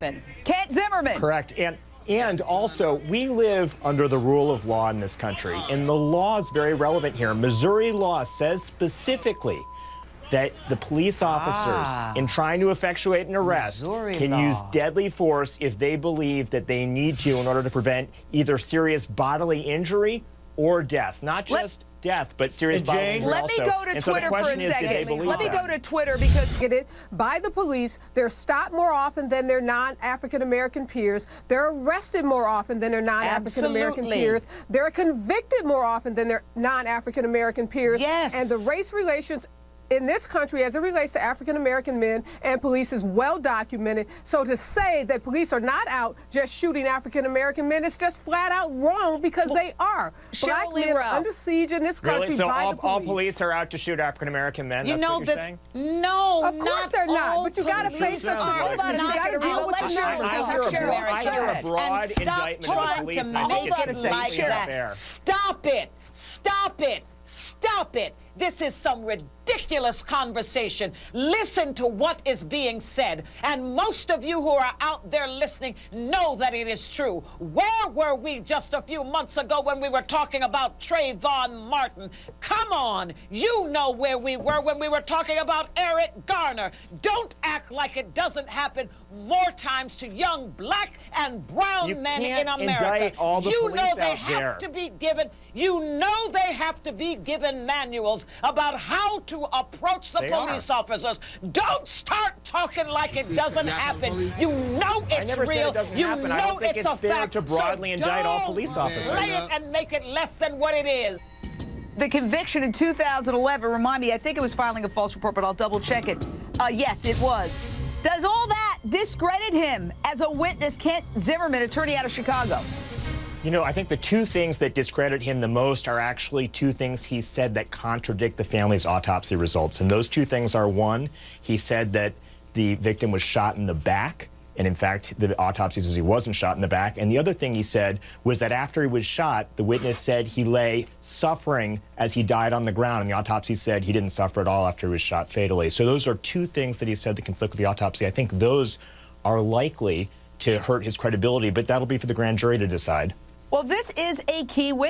Kent Zimmermann. Correct. And also, we live under the rule of law in this country, and the law is very relevant here. Missouri law says specifically that the police officers, in trying to effectuate an arrest, can use deadly force if they believe that they need to in order to prevent either serious bodily injury or death. Not just death, but serious bodily injury Let me go to Twitter for a second. Let me go to Twitter because by the police, they're stopped more often than their non-African American peers. They're arrested more often than their non-African American peers. They're convicted more often than their non-African American peers. Yes. And the race relations in this country as it relates to African-American men and police is well documented. So to say that police are not out just shooting African-American men is just flat out wrong because they are. Black men are under siege in this country by the police. All police are out to shoot African-American men? That's what you're saying? No, of course they're not. But you got to face the statistics. You got to deal with the numbers. I hear a broad indictment of the police. Stop trying to make it like that. Stop it. Stop it. Stop it. This is some ridiculous conversation. Listen to what is being said. And most of you who are out there listening know that it is true. Where were we just a few months ago when we were talking about Trayvon Martin? Come on. You know where we were when we were talking about Eric Garner. Don't act like it doesn't happen more times to young black and brown men in America. You know they have to be given. You know they have to be given manuals about how to approach the police officers. Don't start talking like it doesn't happen. You know it's real. You know it's a fact. To broadly indict all police officers. Play it and make it less than what it is. The conviction in 2011, remind me, I think it was filing a false report, but I'll double check it. Yes, it was. Does all that discredit him as a witness? Kent Zimmermann, attorney out of Chicago. You know, I think the two things that discredit him the most are actually two things he said that contradict the family's autopsy results. And those two things are, one, he said that the victim was shot in the back. And in fact, the autopsy says he wasn't shot in the back. And the other thing he said was that after he was shot, the witness said he lay suffering as he died on the ground. And the autopsy said he didn't suffer at all after he was shot fatally. So those are two things that he said that conflict with the autopsy. I think those are likely to hurt his credibility, but that'll be for the grand jury to decide. Well, this is a key witness.